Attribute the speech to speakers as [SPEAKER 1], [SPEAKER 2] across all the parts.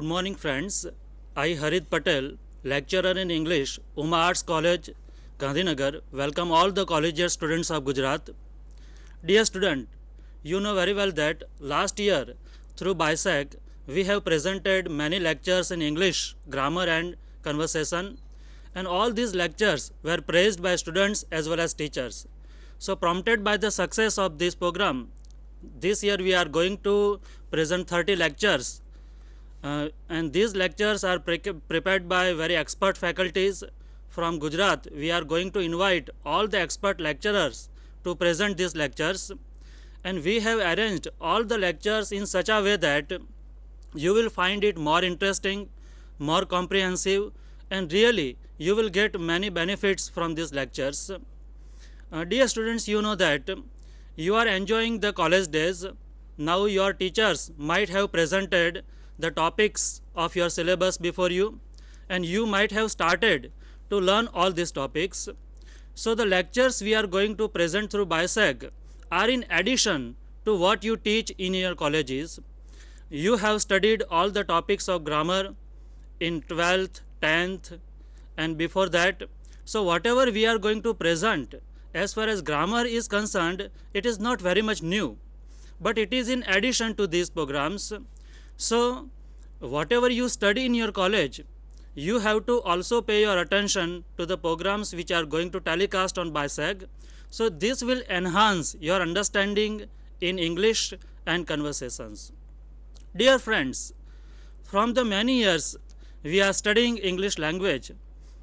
[SPEAKER 1] Good morning, friends. I, Harit Patel, lecturer in English, Uma Arts College, Gandhinagar, welcome all the collegiate students of Gujarat. Dear student, you know very well that last year through BISAC we have presented many lectures in English, grammar and conversation, and all these lectures were praised by students as well as teachers. So prompted by the success of this program, this year we are going to present 30 lectures, and these lectures are prepared by very expert faculties from Gujarat. We are going to invite all the expert lecturers to present these lectures, and we have arranged all the lectures in such a way that you will find it more interesting, more comprehensive, and really you will get many benefits from these lectures. Dear students, you know that you are enjoying the college days. Now your teachers might have presented the topics of your syllabus before you, and you might have started to learn all these topics. So the lectures we are going to present through BISAC are in addition to what you teach in your colleges. You have studied all the topics of grammar in 12th, 10th, and before that. So whatever we are going to present as far as grammar is concerned, it is not very much new, but it is in addition to these programs. So whatever you study in your college, you have to also pay your attention to the programs which are going to telecast on BISAC. So this will enhance your understanding in English and conversations. Dear friends, from the many years we are studying English language,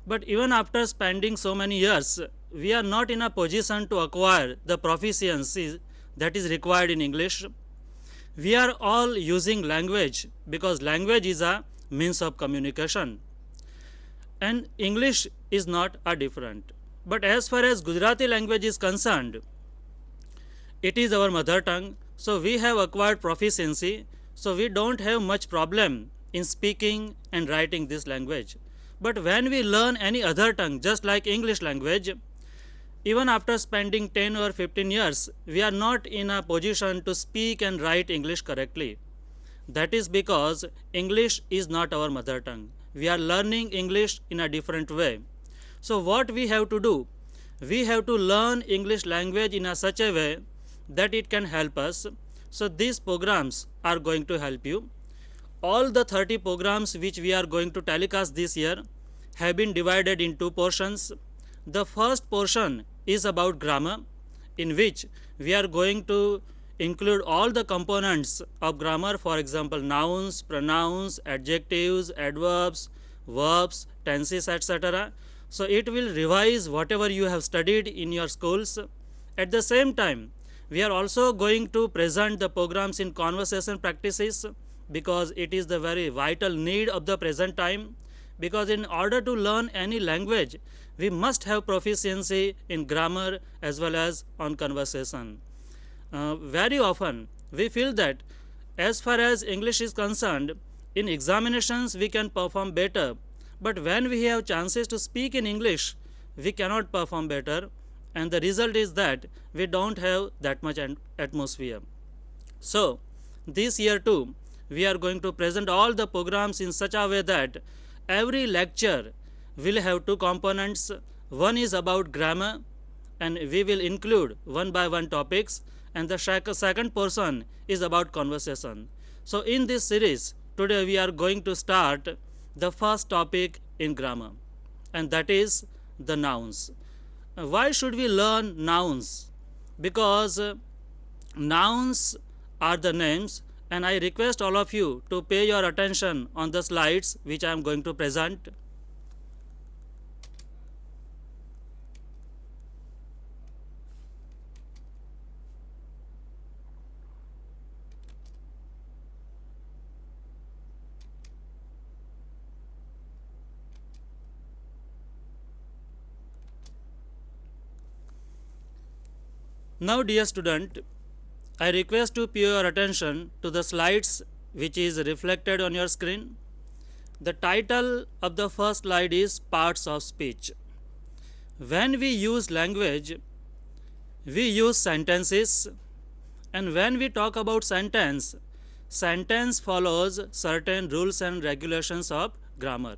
[SPEAKER 1] but even after spending so many years, we are not in a position to acquire the proficiency that is required in English. We are all using language because language is a means of communication, and English is not a different. But as far as Gujarati language is concerned, it is our mother tongue, so we have acquired proficiency, so we don't have much problem in speaking and writing this language. But when we learn any other tongue, just like English language, even after spending 10 or 15 years, we are not in a position to speak and write English correctly. That is because English is not our mother tongue. We are learning English in a different way. So what we have to do? We have to learn English language in a such a way that it can help us. So these programs are going to help you. All the 30 programs which we are going to telecast this year have been divided in two portions. The first portion is about grammar, in which we are going to include all the components of grammar, for example, nouns, pronouns, adjectives, adverbs, verbs, tenses, etc. So it will revise whatever you have studied in your schools. At the same time, we are also going to present the programs in conversation practices, because it is the very vital need of the present time. Because in order to learn any language, we must have proficiency in grammar as well as on conversation. Very often we feel that as far as English is concerned, in examinations we can perform better, but when we have chances to speak in English, we cannot perform better, and the result is that we don't have that much atmosphere. So this year too, we are going to present all the programs in such a way that every lecture will have two components. One is about grammar, and we will include one by one topics, and the second portion is about conversation. So in this series, today we are going to start the first topic in grammar, and that is the nouns. Why should we learn nouns? Because nouns are the names, and I request all of you to pay your attention on the slides which I am going to present. Now, dear student, I request to pay your attention to the slides which is reflected on your screen. The title of the first slide is Parts of Speech. When we use language, we use sentences, and when we talk about sentence, sentence follows certain rules and regulations of grammar.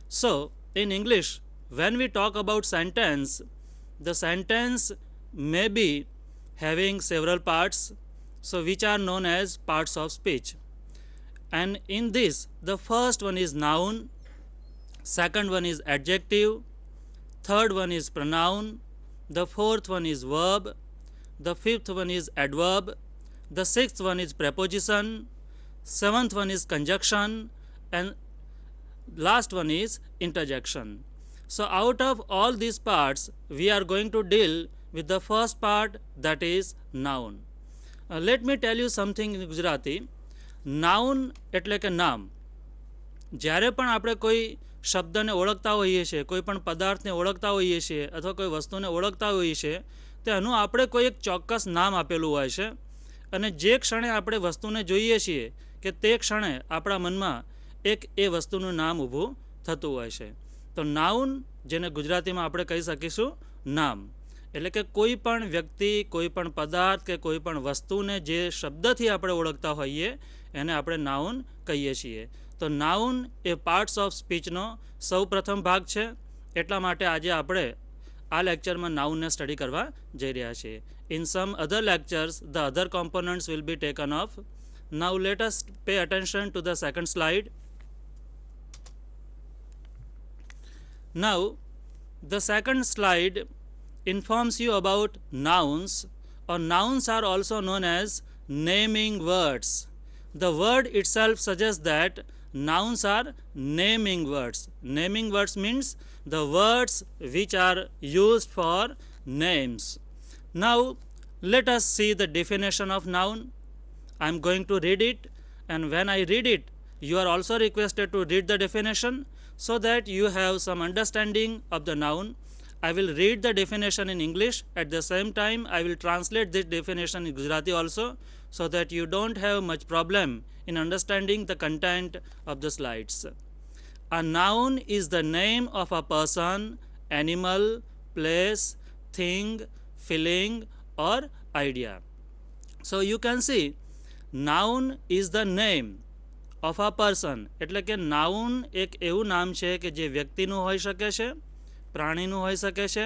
[SPEAKER 1] So, in English, when we talk about sentence, the sentence may be having several parts, so which are known as parts of speech. And in this, the first one is noun, second one is adjective, third one is pronoun, the fourth one is verb, the fifth one is adverb, the sixth one is preposition, seventh one is conjunction, and last one is interjection. So out of all these parts, we are going to deal with the first part, that is noun. Let me tell you something in Gujarati. Noun એટલે કે નામ. જ્યારે પણ આપણે કોઈ શબ્દને ઓળખતા હોઈએ છીએ, કોઈ પણ પદાર્થને ઓળખતા હોઈએ છીએ અથવા કોઈ વસ્તુને ઓળખતા હોઈએ છીએ, તેનું આપણે કોઈ એક ચોક્કસ નામ આપેલું હોય છે અને જે ક્ષણે આપણે વસ્તુને જોઈએ છીએ કે તે ક્ષણે આપણા મનમાં એક એ વસ્તુનું નામ ઊભું થતું હોય છે. તો નાઉન, જેને ગુજરાતીમાં આપણે કહી શકીશું નામ, એટલે કે કોઈ પણ વ્યક્તિ, કોઈ પણ પદાર્થ કે કોઈ પણ વસ્તુને જે શબ્દથી આપણે ઓળખતા હોઈએ એને આપણે નાઉન કહીએ છીએ. તો નાઉન એ પાર્ટ્સ ઓફ સ્પીચનો સૌ પ્રથમ ભાગ છે. એટલા માટે આજે આપણે આ લેક્ચરમાં નાઉનને સ્ટડી કરવા જઈ રહ્યા છીએ. In sum other lectures the other components will be taken of. Now let us pay attention to the second slide. Now, the second slide informs you about nouns, or nouns are also known as naming words. The word itself suggests that nouns are naming words. Naming words means the words which are used for names. Now, let us see the definition of noun. I am going to read it, and when I read it, you are also requested to read the definition so that you have some understanding of the noun. I will read the definition in English. At the same time, I will translate this definition in Gujarati also, so that you don't have much problem in understanding the content of the slides. A noun is the name of a person, animal, place, thing, feeling, or idea. So you can see, noun is the name of a person. એટલે કે noun એક એવું નામ છે કે જે વ્યક્તિનું હોઈ શકે છે, પ્રાણીનું હોઈ શકે છે,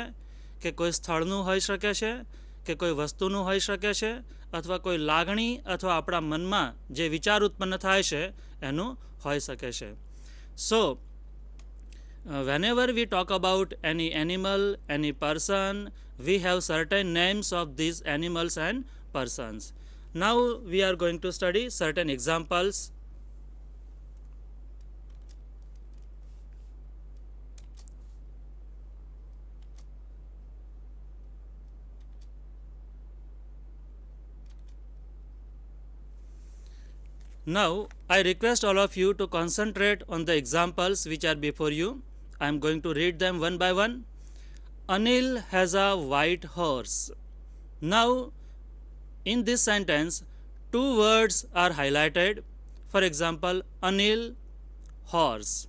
[SPEAKER 1] કે કોઈ સ્થળનું હોઈ શકે છે, કે કોઈ વસ્તુનું હોઈ શકે છે, અથવા કોઈ લાગણી અથવા આપણા મનમાં જે વિચાર ઉત્પન્ન થાય છે એનું હોઈ શકે છે. So, whenever we talk about any animal, any person, we have certain names of these animals and persons. Now we are going to study certain examples. Now, I request all of you to concentrate on the examples which are before you. I am going to read them one by one. Anil has a white horse. Now, in this sentence, two words are highlighted. For example, Anil, horse.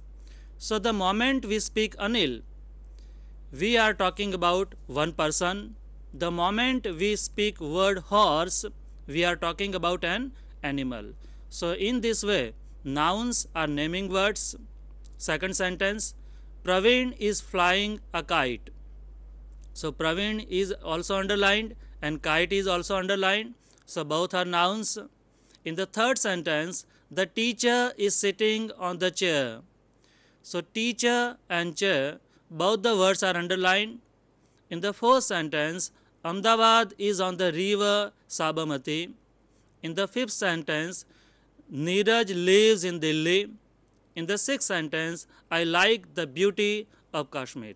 [SPEAKER 1] So, the moment we speak Anil, we are talking about one person. The moment we speak word horse, we are talking about an animal. So, in this way, nouns are naming words. Second sentence, Praveen is flying a kite. So, Praveen is also underlined and kite is also underlined. So, both are nouns. In the third sentence, the teacher is sitting on the chair. So, teacher and chair, both the words are underlined. In the fourth sentence, Ahmedabad is on the river Sabarmati. In the fifth sentence, Neeraj lives in Delhi. In the sixth sentence, I like the beauty of Kashmir.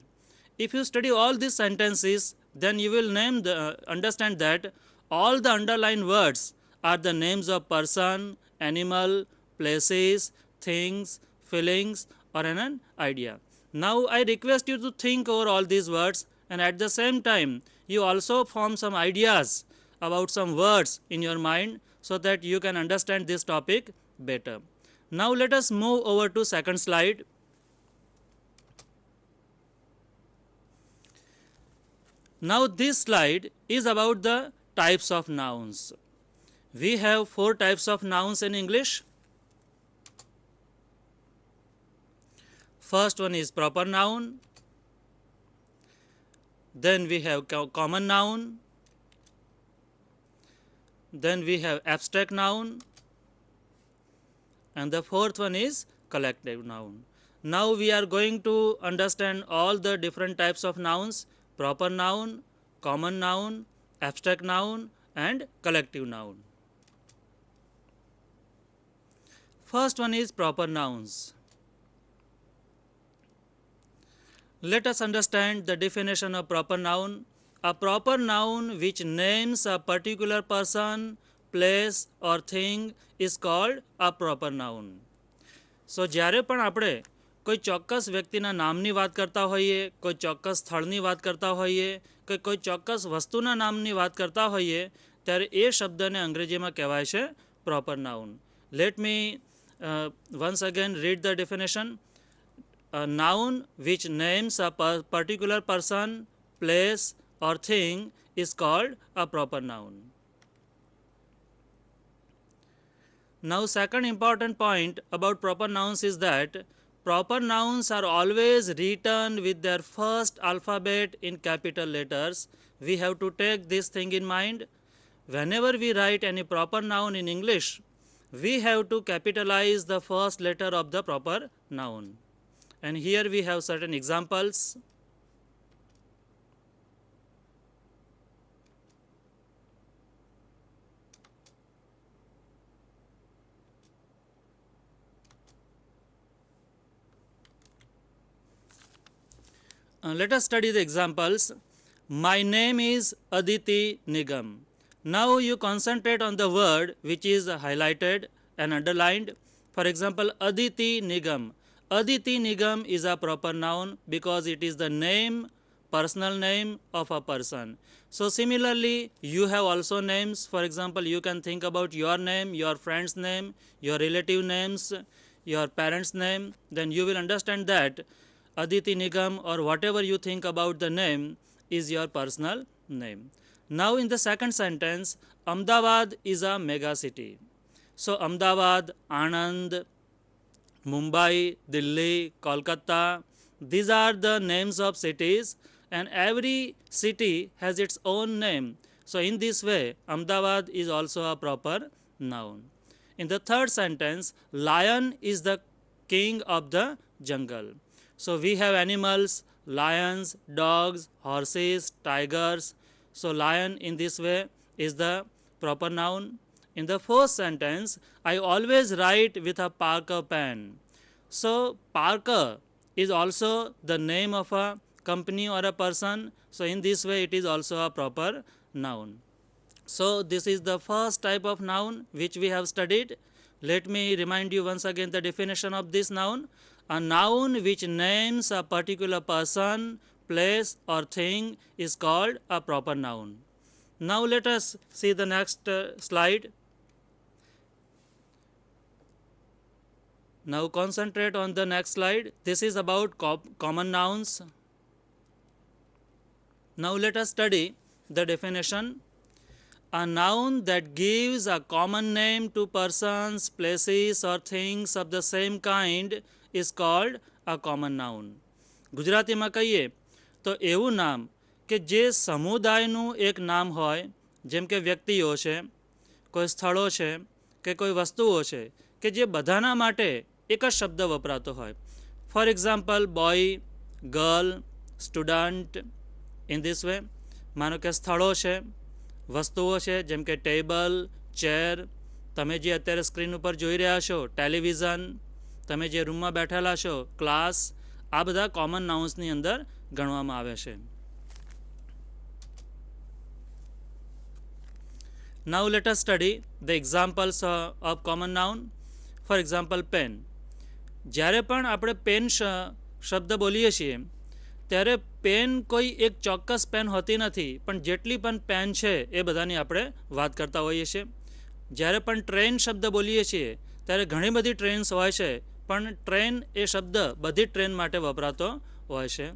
[SPEAKER 1] If you study all these sentences, then you will understand that all the underlined words are the names of person, animal, places, things, feelings, or an idea. Now, I request you to think over all these words, and at the same time, you also form some ideas about some words in your mind, so that you can understand this topic better. Now let us move over to second slide. Now this slide is about the types of nouns. We have 4 types of nouns in English. First one is proper noun. Then we have common noun. Then we have abstract noun. And the fourth one is collective noun. Now we are going to understand all the different types of nouns: proper noun, common noun, abstract noun, and collective noun. First one is proper nouns. Let us understand the definition of proper noun. A proper noun which names a particular person, place or thing is called a proper noun. So જ્યારે પણ આપણે કોઈ ચોક્કસ વ્યક્તિના નામની વાત કરતા હોઈએ, કોઈ ચોક્કસ સ્થળની વાત કરતા હોઈએ, કે કોઈ ચોક્કસ વસ્તુના નામની વાત કરતા હોઈએ, ત્યારે એ શબ્દને અંગ્રેજીમાં કહેવાય છે proper noun. Let me once again read the definition. A noun which names a particular person, place or thing is called a proper noun. Now, second important point about proper nouns is that proper nouns are always written with their first alphabet in capital letters. We have to take this thing in mind. Whenever we write any proper noun in English, we have to capitalize the first letter of the proper noun. And here we have certain examples. Let us study the examples. My name is Aditi Nigam. Now you concentrate on the word which is highlighted and underlined. For example, Aditi Nigam. Aditi Nigam is a proper noun because it is the name, personal name of a person. So similarly, you have also names. For example, you can think about your name, your friend's name, your relative names, your parents' name. Then you will understand that Aditi Nigam or whatever you think about the name is your personal name. Now in the second sentence, Ahmedabad is a mega city. So Ahmedabad, Anand, Mumbai, Delhi, Kolkata, these are the names of cities, and every city has its own name. So in this way, Ahmedabad is also a proper noun. In the third sentence, lion is the king of the jungle. So we have animals, lions, dogs, horses, tigers. So lion in this way is the proper noun. In the fourth sentence, I always write with a Parker pen. So Parker is also the name of a company or a person. So in this way it is also a proper noun. So this is the first type of noun which we have studied. Let me remind you once again the definition of this noun. A noun which names a particular person, place or thing is called a proper noun. Now let us see the next slide. Now concentrate on the next slide. This is about common nouns. Now let us study the definition. A noun that gives a common name to persons, places or things of the same kind is called a common noun. ગુજરાતીમાં કહીએ તો એવું નામ કે જે સમુદાયનું એક નામ હોય, જેમ કે વ્યક્તિઓ છે, કોઈ સ્થળો છે કે કોઈ વસ્તુઓ છે કે જે બધાના માટે એક જ શબ્દ વપરાતો હોય. For example, boy, girl, student. In this way માનો કે સ્થળો છે, વસ્તુઓ છે જેમ કે ટેબલ, ચેર, તમે જે અત્યારે સ્ક્રીન ઉપર જોઈ રહ્યા છો ટેલિવિઝન, તમે જે રૂમમાં બેઠેલા છો ક્લાસ, આ બધા કોમન નાઉન્સની અંદર ગણવામાં આવે છે. Now let us study the examples of common noun. For example, pen. જ્યારે પણ આપણે પેન શબ્દ બોલીએ છીએ ત્યારે પેન કોઈ એક ચોક્કસ પેન હોતી નથી, પણ જેટલી પણ પેન છે એ બધાની આપણે વાત કરતા હોઈએ છીએ. જ્યારે પણ ટ્રેન શબ્દ બોલીએ છીએ ત્યારે ઘણી બધી ટ્રેન્સ હોય છે, પણ ટ્રેન એ શબ્દ બધી ટ્રેન માટે વપરાતો હોય છે.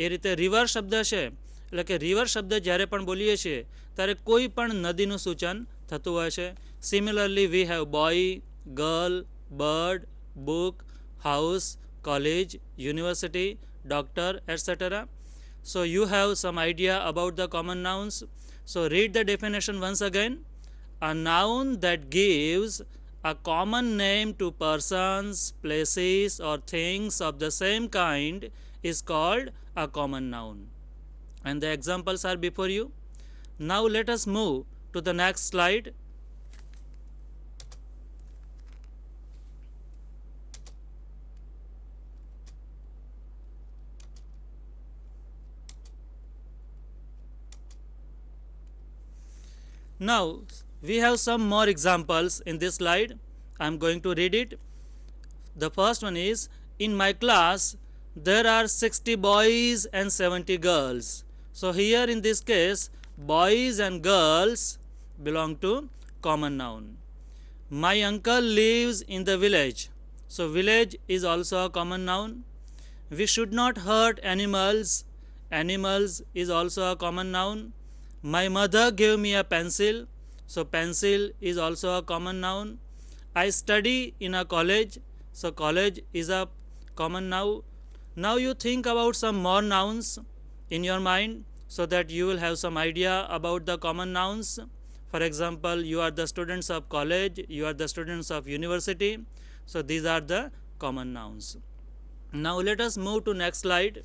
[SPEAKER 1] એ રીતે રિવર શબ્દ છે, એટલે કે રિવર શબ્દ જ્યારે પણ બોલીએ છીએ ત્યારે કોઈ પણ નદીનું સૂચન થતું હોય છે. Similarly, we have boy, girl, bird, book, house, college, university, doctor, etc. So you have some idea about the common nouns. So read the definition once again. A noun that gives a common name to persons, places or things of the same kind is called a common noun. And the examples are before you. Now let us move to the next slide. Now we have some more examples in this slide. I am going to read it. The first one is, in my class there are 60 boys and 70 girls. So here in this case, boys and girls belong to common noun. My uncle lives in the village. So village is also a common noun. We should not hurt animals. Animals is also a common noun. My mother gave me a pencil. So pencil is also a common noun. I study in a college. So college is a common noun. Now you think about some more nouns in your mind so that you will have some idea about the common nouns. For example, you are the students of college, you are the students of university. So these are the common nouns. Now let us move to next slide.